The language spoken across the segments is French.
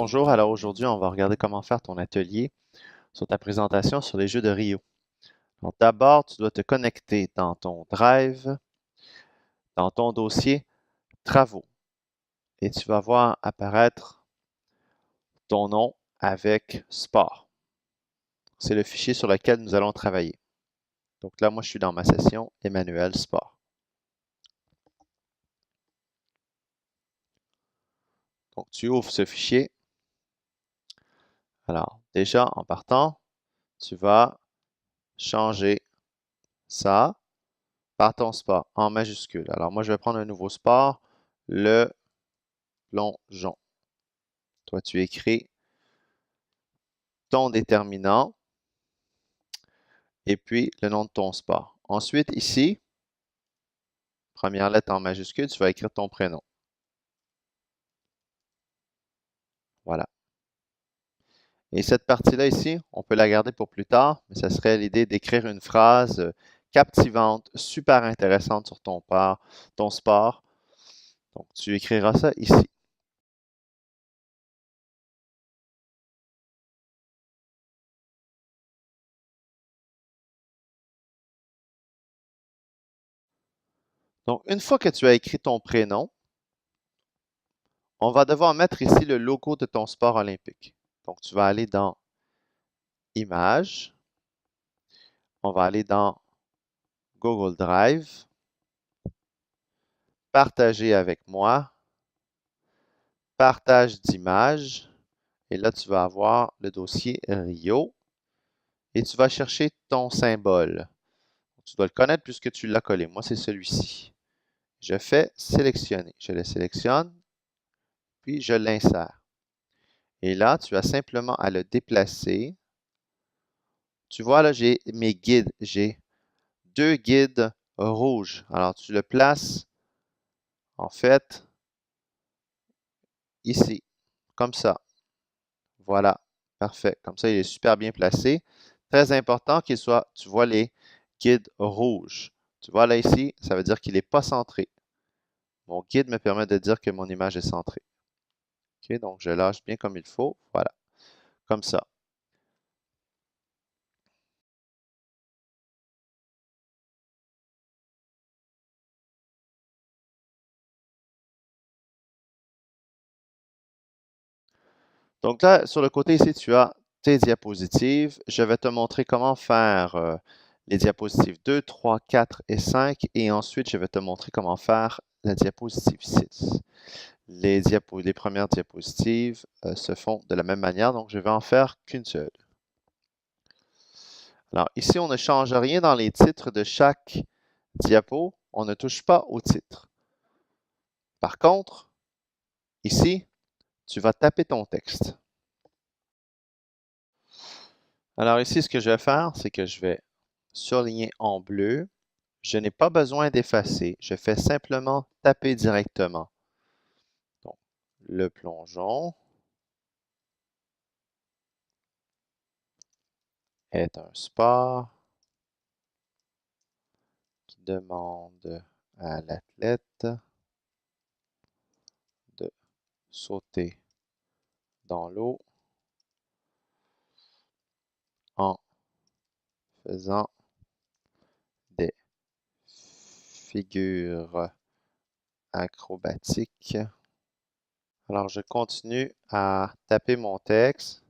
Bonjour, alors aujourd'hui, on va regarder comment faire ton atelier sur ta présentation sur les jeux de Rio. Donc d'abord, tu dois te connecter dans ton Drive, dans ton dossier Travaux, et tu vas voir apparaître ton nom avec Sport. C'est le fichier sur lequel nous allons travailler. Donc là, moi, je suis dans ma session Emmanuel Sport. Donc tu ouvres ce fichier. Alors déjà, en partant, tu vas changer ça par ton sport en majuscule. Alors moi, je vais prendre un nouveau sport, le plongeon. Toi, tu écris ton déterminant et puis le nom de ton sport. Ensuite, ici, première lettre en majuscule, tu vas écrire ton prénom. Voilà. Et cette partie-là ici, on peut la garder pour plus tard, mais ça serait l'idée d'écrire une phrase captivante, super intéressante sur ton sport. Donc, tu écriras ça ici. Donc, une fois que tu as écrit ton prénom, on va devoir mettre ici le logo de ton sport olympique. Donc, tu vas aller dans Images, on va aller dans Google Drive, Partager avec moi, Partage d'images, et là, tu vas avoir le dossier Rio, et tu vas chercher ton symbole. Tu dois le connaître puisque tu l'as collé. Moi, c'est celui-ci. Je fais sélectionner. Je le sélectionne, puis je l'insère. Et là, tu as simplement à le déplacer. Tu vois, là, j'ai mes guides. J'ai deux guides rouges. Alors, tu le places, en fait, ici, comme ça. Voilà, parfait. Comme ça, il est super bien placé. Très important qu'il soit, tu vois les guides rouges. Tu vois là ici, ça veut dire qu'il n'est pas centré. Mon guide me permet de dire que mon image est centrée. OK, donc je lâche bien comme il faut. Voilà, comme ça. Donc là, sur le côté ici, tu as tes diapositives. Je vais te montrer comment faire les diapositives 2, 3, 4 et 5. Et ensuite, je vais te montrer comment faire la diapositive 6. Les premières diapositives se font de la même manière, donc je vais en faire qu'une seule. Alors ici, on ne change rien dans les titres de chaque diapo. On ne touche pas au titre. Par contre, ici, tu vas taper ton texte. Alors ici, ce que je vais faire, c'est que je vais surligner en bleu. Je n'ai pas besoin d'effacer. Je fais simplement taper directement. Donc, le plongeon est un sport qui demande à l'athlète de sauter dans l'eau en faisant des figures acrobatiques. Alors, je continue à taper mon texte.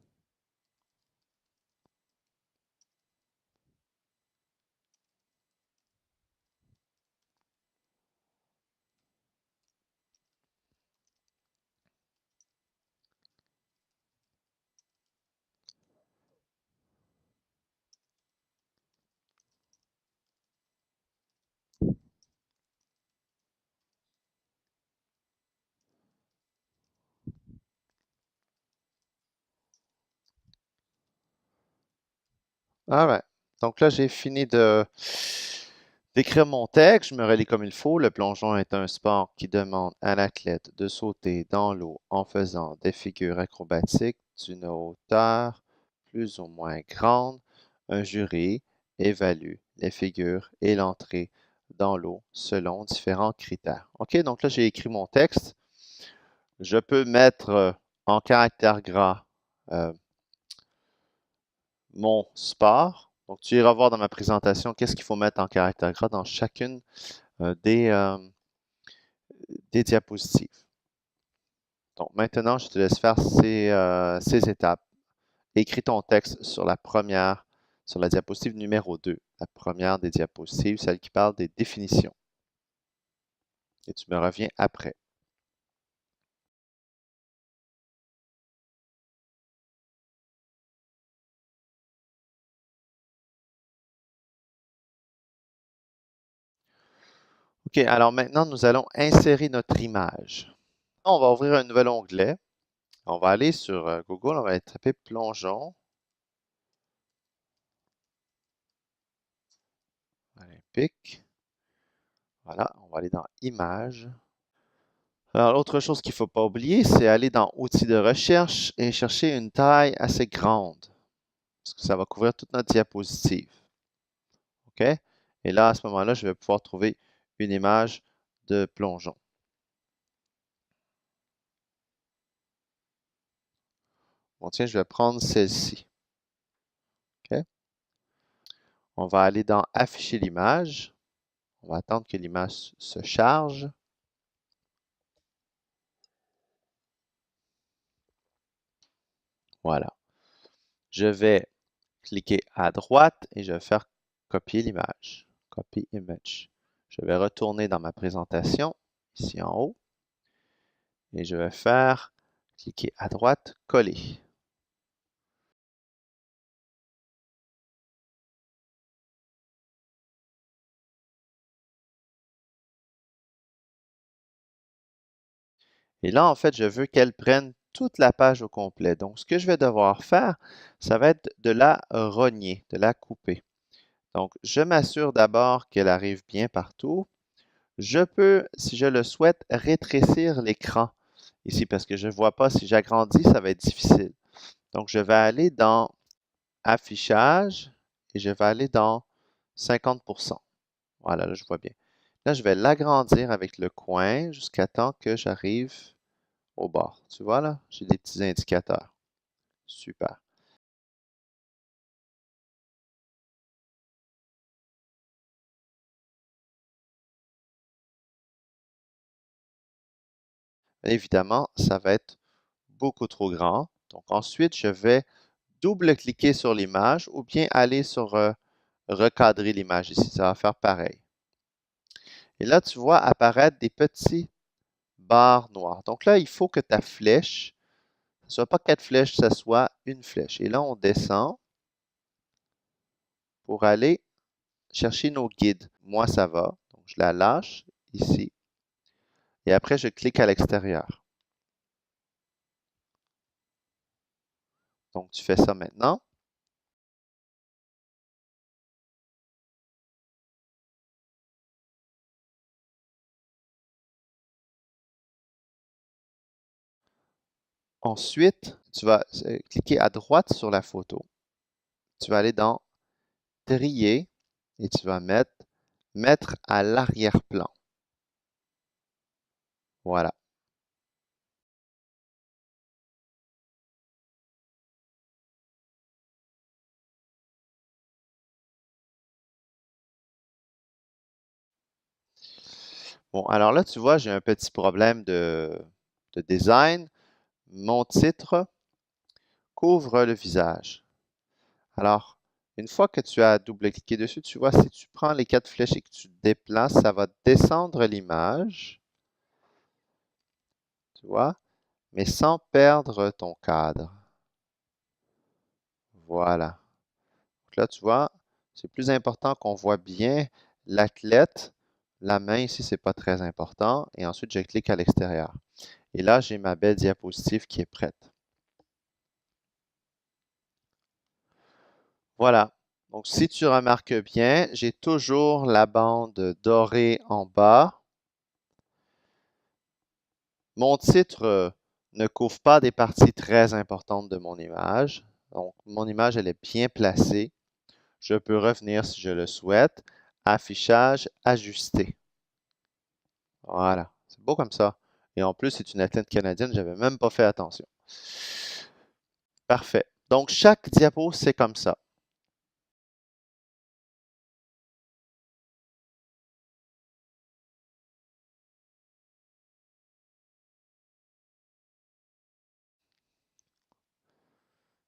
Alright. Donc là, j'ai fini d'écrire mon texte. Je me relis comme il faut. Le plongeon est un sport qui demande à l'athlète de sauter dans l'eau en faisant des figures acrobatiques d'une hauteur plus ou moins grande. Un jury évalue les figures et l'entrée dans l'eau selon différents critères. OK, donc là, j'ai écrit mon texte. Je peux mettre en caractère gras mon sport. Donc, tu iras voir dans ma présentation qu'est-ce qu'il faut mettre en caractère gras dans chacune des diapositives. Donc, maintenant, je te laisse faire ces étapes. Écris ton texte sur sur la diapositive numéro 2, la première des diapositives, celle qui parle des définitions. Et tu me reviens après. OK, alors maintenant, nous allons insérer notre image. On va ouvrir un nouvel onglet. On va aller sur Google, on va taper plongeon olympique. Voilà, on va aller dans Images. Alors, l'autre chose qu'il ne faut pas oublier, c'est aller dans Outils de recherche et chercher une taille assez grande, parce que ça va couvrir toute notre diapositive. OK? Et là, à ce moment-là, je vais pouvoir trouver une image de plongeon. Bon, tiens, je vais prendre celle-ci. OK? On va aller dans Afficher l'image. On va attendre que l'image se charge. Voilà. Je vais cliquer à droite et je vais faire copier l'image. Copy image. Je vais retourner dans ma présentation, ici en haut, et je vais faire cliquer à droite, coller. Et là, en fait, je veux qu'elle prenne toute la page au complet. Donc, ce que je vais devoir faire, ça va être de la rogner, de la couper. Donc, je m'assure d'abord qu'elle arrive bien partout. Je peux, si je le souhaite, rétrécir l'écran ici parce que je ne vois pas. Si j'agrandis, ça va être difficile. Donc, je vais aller dans Affichage et je vais aller dans 50%. Voilà, là, je vois bien. Là, je vais l'agrandir avec le coin jusqu'à temps que j'arrive au bord. Tu vois là, j'ai des petits indicateurs. Super. Évidemment, ça va être beaucoup trop grand. Donc ensuite, je vais double-cliquer sur l'image ou bien aller sur recadrer l'image ici. Ça va faire pareil. Et là, tu vois apparaître des petits barres noires. Donc là, il faut que ta flèche, ce ne soit pas 4 flèches, ce soit une flèche. Et là, on descend pour aller chercher nos guides. Moi, ça va. Donc, je la lâche ici. Et après, je clique à l'extérieur. Donc, tu fais ça maintenant. Ensuite, tu vas cliquer à droite sur la photo. Tu vas aller dans Trier et tu vas mettre à l'arrière-plan. Voilà. Bon, alors là, tu vois, j'ai un petit problème de design. Mon titre couvre le visage. Alors, une fois que tu as double-cliqué dessus, tu vois, si tu prends les 4 flèches et que tu déplaces, ça va descendre l'image, tu vois, mais sans perdre ton cadre. Voilà. Donc là, tu vois, c'est plus important qu'on voit bien l'athlète. La main ici, c'est pas très important. Et ensuite, je clique à l'extérieur. Et là, j'ai ma belle diapositive qui est prête. Voilà. Donc, si tu remarques bien, j'ai toujours la bande dorée en bas. Mon titre ne couvre pas des parties très importantes de mon image. Donc, mon image, elle est bien placée. Je peux revenir si je le souhaite. Affichage, ajuster. Voilà. C'est beau comme ça. Et en plus, c'est une athlète canadienne, j'avais même pas fait attention. Parfait. Donc, chaque diapo, c'est comme ça.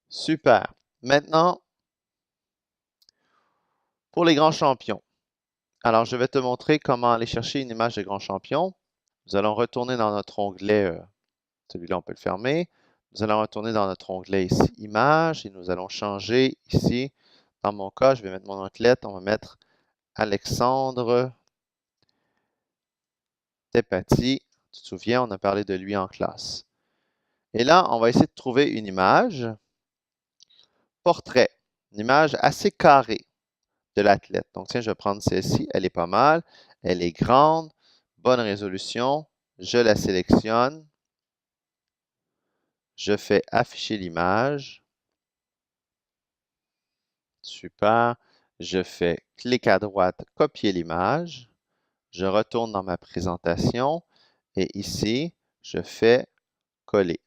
Super. Maintenant, pour les grands champions. Alors, je vais te montrer comment aller chercher une image de grand champion. Nous allons retourner dans notre onglet, celui-là, on peut le fermer. Nous allons retourner dans notre onglet ici, Images, et nous allons changer ici. Dans mon cas, je vais mettre mon athlète, on va mettre Alexandre Tepati. Tu te souviens, on a parlé de lui en classe. Et là, on va essayer de trouver une image. Portrait, une image assez carrée de l'athlète. Donc, tiens, je vais prendre celle-ci. Elle est pas mal. Elle est grande. Bonne résolution. Je la sélectionne. Je fais afficher l'image. Super. Je fais clic à droite, copier l'image. Je retourne dans ma présentation. Et ici, je fais coller.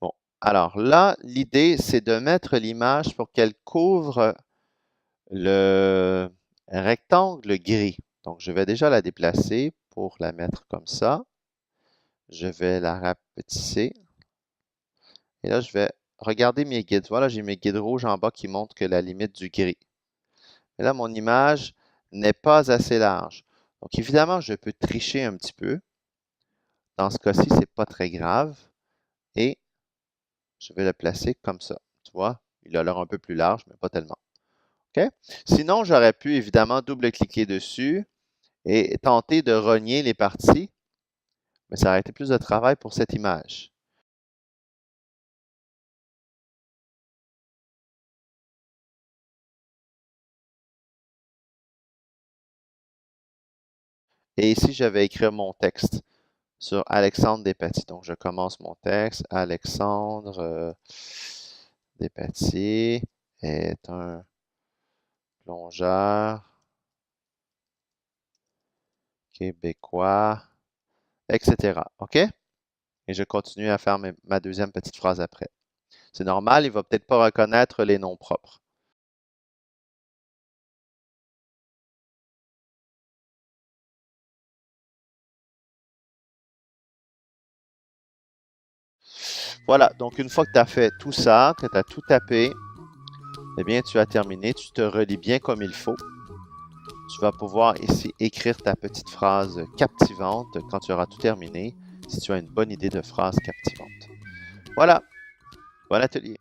Bon, alors là, l'idée, c'est de mettre l'image pour qu'elle couvre le rectangle gris. Donc, je vais déjà la déplacer pour la mettre comme ça. Je vais la rapetisser. Et là, je vais regarder mes guides. Voilà, j'ai mes guides rouges en bas qui montrent que la limite du gris. Mais là, mon image n'est pas assez large. Donc, évidemment, je peux tricher un petit peu. Dans ce cas-ci, c'est pas très grave. Et je vais le placer comme ça. Tu vois, il a l'air un peu plus large, mais pas tellement. OK? Sinon, j'aurais pu évidemment double-cliquer dessus et tenter de rogner les parties, mais ça aurait été plus de travail pour cette image. Et ici, je vais écrire mon texte sur Alexandre Despatie. Donc, je commence mon texte. Alexandre Despatie est un plongeur québécois, etc. OK? Et je continue à faire ma deuxième petite phrase après. C'est normal, il va peut-être pas reconnaître les noms propres. Voilà, donc une fois que tu as fait tout ça, que tu as tout tapé, eh bien, tu as terminé. Tu te relis bien comme il faut. Tu vas pouvoir ici écrire ta petite phrase captivante quand tu auras tout terminé, si tu as une bonne idée de phrase captivante. Voilà, bon atelier.